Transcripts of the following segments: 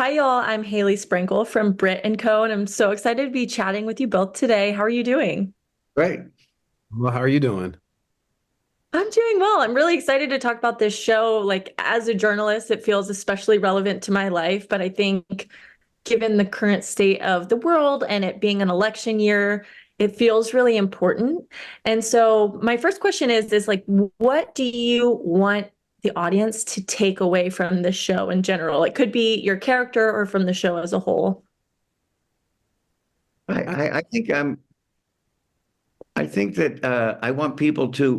Hi, y'all. I'm Haley Sprinkle from Brit and Co. And I'm so excited to be chatting with you both today. How are you doing? Great. Well, how are you doing? I'm doing well. I'm really excited to talk about this show. Like, as a journalist, it feels especially relevant to my life. But I think, given the current state of the world and it being an election year, it feels really important. And so, my first question is like, what do you want the audience to take away from the show in general? It could be your character or from the show as a whole. I, I, I think I'm. I think that I want people to,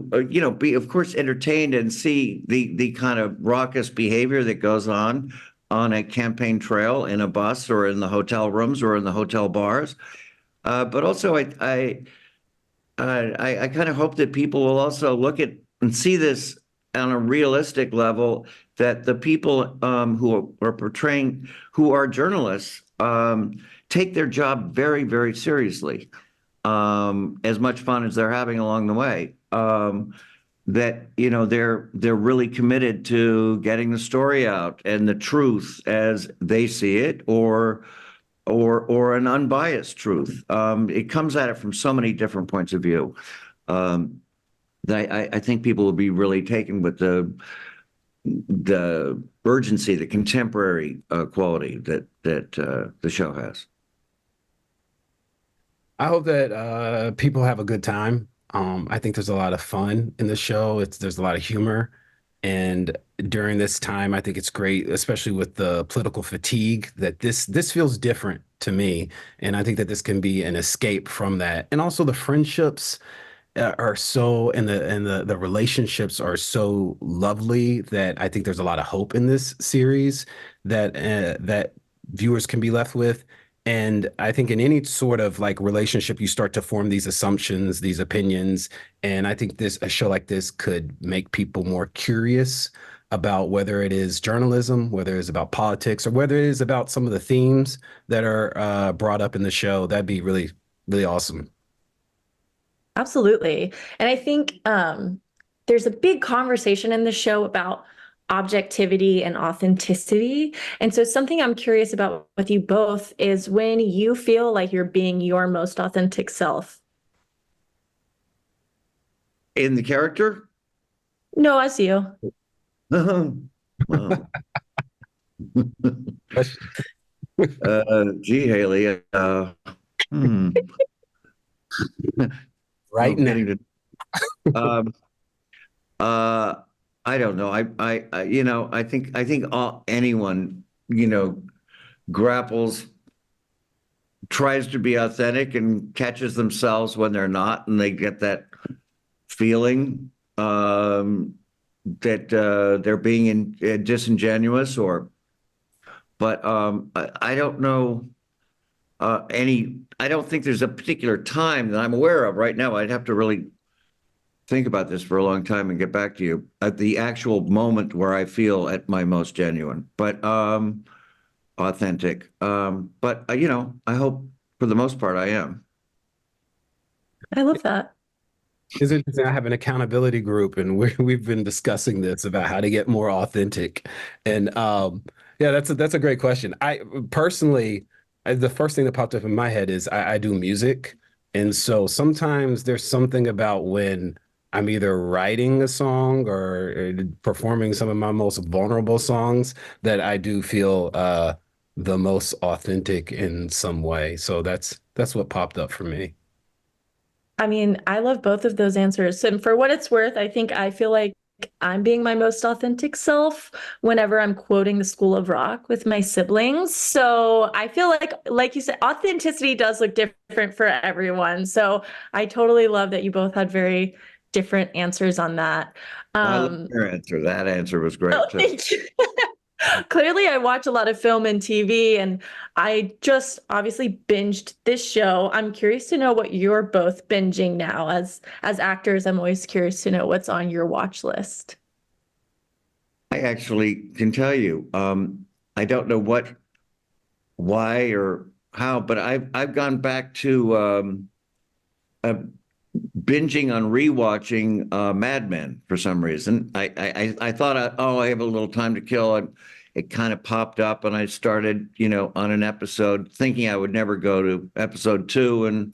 be of course entertained and see the kind of raucous behavior that goes on a campaign trail in a bus or in the hotel rooms or in the hotel bars. But also, I kind of hope that people will also look at and see this on a realistic level, that the people who are portraying, who are journalists, take their job very, very seriously, as much fun as they're having along the way. That they're really committed to getting the story out and the truth as they see it, or an unbiased truth. It comes at it from so many different points of view. Um, that I think people will be really taken with the urgency, the contemporary quality that the show has. I hope that people have a good time. I think there's a lot of fun in the show. There's a lot of humor, and during this time, I think it's great, especially with the political fatigue, that this feels different to me, and I think that this can be an escape from that. And also the friendships are so and the relationships are so lovely that I think there's a lot of hope in this series that viewers can be left with. And I think in any sort of like relationship, you start to form these assumptions, these opinions. And I think a show like this could make people more curious about whether it is journalism, whether it's about politics, or whether it is about some of the themes that are brought up in the show. That'd be really, really awesome. Absolutely. And I think there's a big conversation in the show about objectivity and authenticity. And so, something I'm curious about with you both is when you feel like you're being your most authentic self. In the character, No, as you. well, gee, Haley, hmm, Right now. getting to, um, uh, I don't know. I think anyone, grapples, tries to be authentic and catches themselves when they're not, and they get that feeling that they're being disingenuous, but I don't know. I don't think there's a particular time that I'm aware of right now. I'd have to really think about this for a long time and get back to you at the actual moment where I feel at my most genuine, but authentic. But I hope for the most part I am. I love that. It's interesting. I have an accountability group, and we've been discussing this about how to get more authentic. And yeah, that's a great question. I personally, the first thing that popped up in my head is I do music, and so sometimes there's something about when I'm either writing a song or performing some of my most vulnerable songs that I do feel the most authentic in some way. So that's what popped up for me. I mean, I love both of those answers. And for what it's worth, I think I feel like I'm being my most authentic self whenever I'm quoting the School of Rock with my siblings. So I feel like you said, authenticity does look different for everyone. So I totally love that you both had very different answers on that. I love Um, your answer. That answer was oh, great too. thank you. Clearly, I watch a lot of film and TV, and I just obviously binged this show. I'm curious to know what you're both binging now. As actors, I'm always curious to know what's on your watch list. I actually can tell you. I don't know why or how, but I've gone back to uh, binging on rewatching Mad Men for some reason. I thought, oh, I have a little time to kill. it kind of popped up and I started, on an episode thinking I would never go to episode 2. And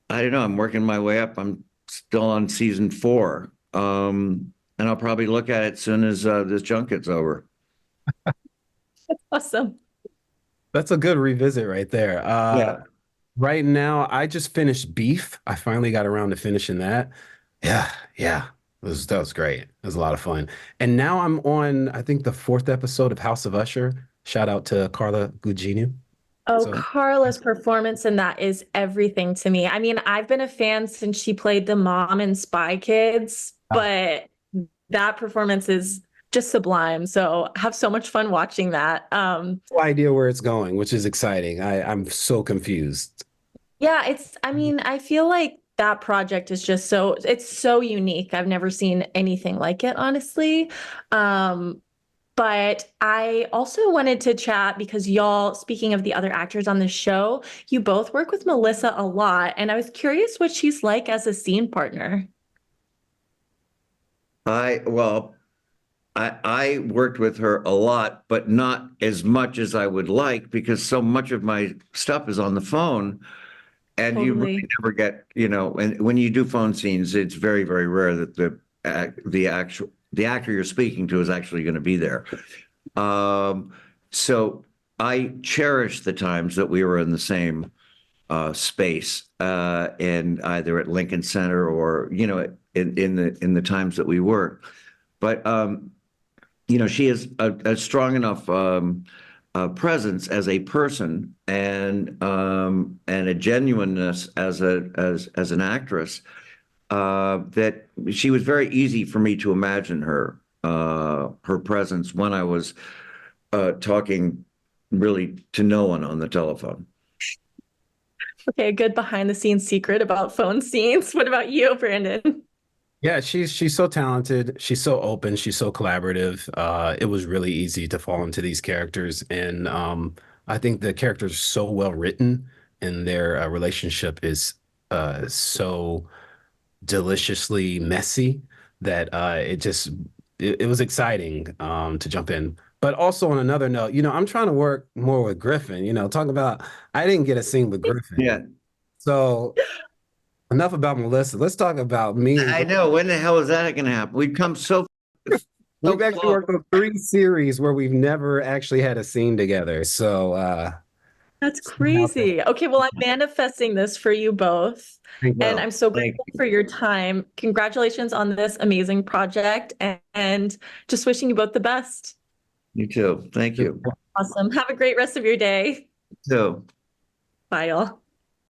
I don't know, I'm working my way up. I'm still on season 4. And I'll probably look at it as soon as this junket's over. Awesome. That's a good revisit right there. Yeah. Right now, I just finished Beef. I finally got around to finishing that. Yeah, yeah. That was great. It was a lot of fun. And now I'm on, I think, the 4th episode of House of Usher. Shout out to Carla Gugino. Oh, So, Carla's performance in that is everything to me. I mean, I've been a fan since she played the mom in Spy Kids, ah, but that performance is just sublime. So I have so much fun watching that. no idea where it's going, which is exciting. I'm so confused. Yeah, I mean, I feel like that project is just it's so unique. I've never seen anything like it, honestly. Um, But I also wanted to chat because y'all, speaking of the other actors on the show, you both work with Melissa a lot. And I was curious what she's like as a scene partner. Well, I worked with her a lot, but not as much as I would like because so much of my stuff is on the phone. And you really Totally. never get, and when you do phone scenes, it's very, very rare that the actor you're speaking to is actually going to be there. So I cherish the times that we were in the same space, and either at Lincoln Center or in the times that we were. But she is a strong enough presence as a person and a genuineness as an actress that she was very easy for me to imagine her presence when I was talking really to no one on the telephone. Okay, a good behind the scenes secret about phone scenes. What about you, Brandon? Yeah, she's so talented. She's so open. She's so collaborative. It was really easy to fall into these characters, and I think the characters are so well written, and their relationship is so deliciously messy that it was exciting to jump in. But also on another note, I'm trying to work more with Griffin. Talk about I didn't get a scene with Griffin, Yeah, so enough about Melissa. Let's talk about me and I Griffin. know. When the hell is that going to happen? We've come so We've actually close. worked on 3 series where we've never actually had a scene together. So That's somehow crazy. Okay, well, I'm manifesting this for you both. And Well, I'm so thank grateful you. for your time. Congratulations on this amazing project and just wishing you both the best. You too. Thank you. Awesome. Have a great rest of your day. So. Bye, y'all.